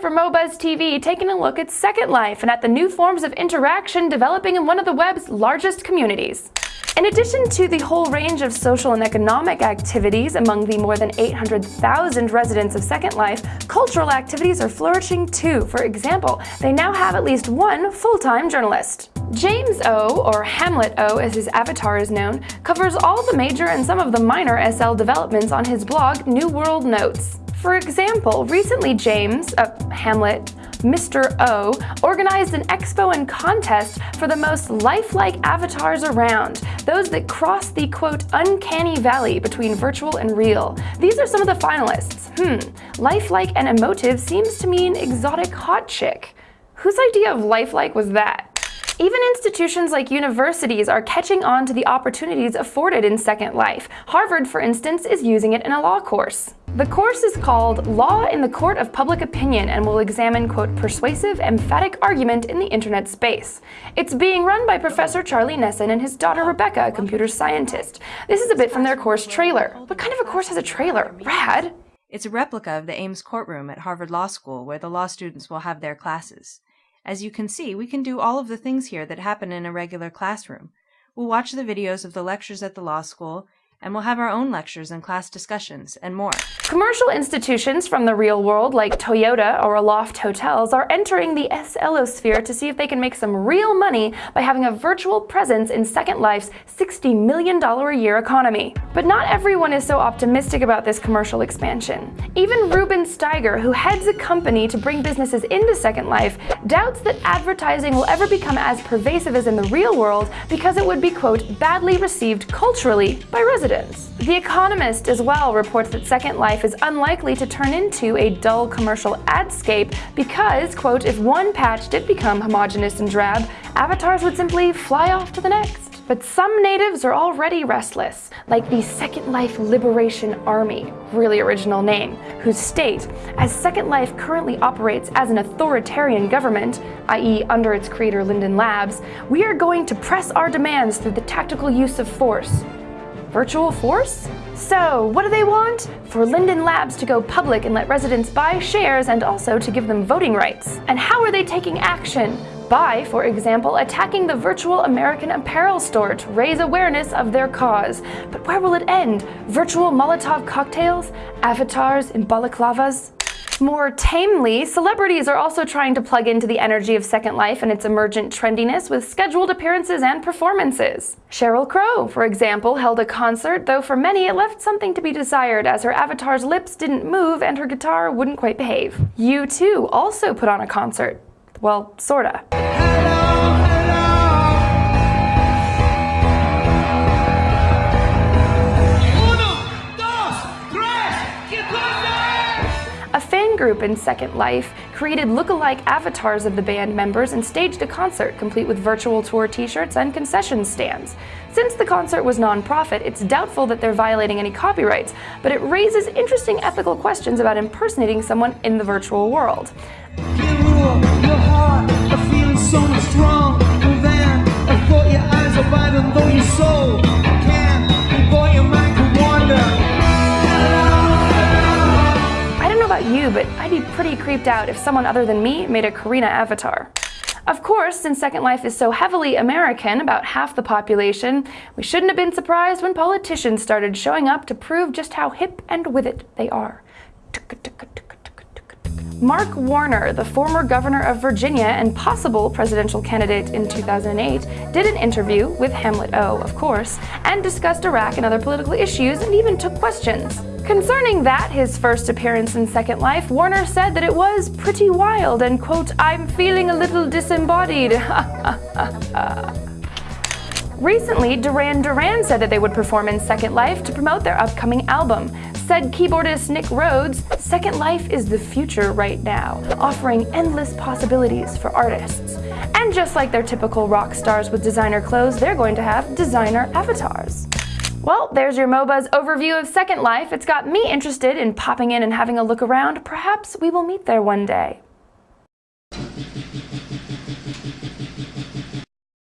for MoBuzz TV, taking a look at Second Life and at the new forms of interaction developing in one of the web's largest communities. In addition to the whole range of social and economic activities among the more than 800,000 residents of Second Life, cultural activities are flourishing too. For example, they now have at least one full-time journalist. James O, or Hamlet O as his avatar is known, covers all the major and some of the minor SL developments on his blog New World Notes. For example, recently Hamlet, Mr. O, organized an expo and contest for the most lifelike avatars around, those that cross the quote uncanny valley between virtual and real. These are some of the finalists. Lifelike and emotive seems to mean exotic hot chick. Whose idea of lifelike was that? Even institutions like universities are catching on to the opportunities afforded in Second Life. Harvard, for instance, is using it in a law course. The course is called Law in the Court of Public Opinion and will examine, quote, persuasive, emphatic argument in the internet space. It's being run by Professor Charlie Nesson and his daughter Rebecca, a computer scientist. This is a bit from their course trailer. What kind of a course has a trailer? Rad! It's a replica of the Ames courtroom at Harvard Law School where the law students will have their classes. As you can see, we can do all of the things here that happen in a regular classroom. We'll watch the videos of the lectures at the law school, and we'll have our own lectures and class discussions, and more. Commercial institutions from the real world, like Toyota or Aloft hotels, are entering the SLosphere to see if they can make some real money by having a virtual presence in Second Life's $60 million a year economy. But not everyone is so optimistic about this commercial expansion. Even Ruben Steiger, who heads a company to bring businesses into Second Life, doubts that advertising will ever become as pervasive as in the real world because it would be, quote, badly received culturally by residents. The Economist as well reports that Second Life is unlikely to turn into a dull commercial adscape because, quote, if one patch did become homogeneous and drab, avatars would simply fly off to the next. But some natives are already restless, like the Second Life Liberation Army, really original name, whose state, as Second Life currently operates as an authoritarian government, i.e. under its creator Linden Labs, we are going to press our demands through the tactical use of force. Virtual force? So, what do they want? For Linden Labs to go public and let residents buy shares and also to give them voting rights. And how are they taking action? By, for example, attacking the virtual American Apparrel store to raise awareness of their cause. But where will it end? Virtual Molotov cocktails? Avatars in balaclavas? More tamely, celebrities are also trying to plug into the energy of Second Life and its emergent trendiness with scheduled appearances and performances. Sherly Crow, for example, held a concert, though for many it left something to be desired as her avatar's lips didn't move and her guitar wouldn't quite behave. U2 also put on a concert. Well, sorta. A fan group in Second Life created look-alike avatars of the band members and staged a concert complete with virtual tour t-shirts and concession stands. Since the concert was non-profit, it's doubtful that they're violating any copyrights, but it raises interesting ethical questions about impersonating someone in the virtual world. You, but I'd be pretty creeped out if someone other than me made a Karina avatar. Of course, since Second Life is so heavily American, about half the population, we shouldn't have been surprised when politicians started showing up to prove just how hip and with it they are. Mark Warner, the former governor of Virginia and possible presidential candidate in 2008, did an interview with Hamlet O, of course, and discussed Iraq and other political issues and even took questions. Concerning that, his first appearance in Second Life, Warner said that it was pretty wild and, quote, I'm feeling a little disembodied. Recently, Duran Duran said that they would perform in Second Life to promote their upcoming album. Said keyboardist Nick Rhodes, Second Life is the future right now, offering endless possibilities for artists. And just like their typical rock stars with designer clothes, they're going to have designer avatars. Well, there's your MoBuzz overview of Second Life. It's got me interested in popping in and having a look around. Perhaps we will meet there one day.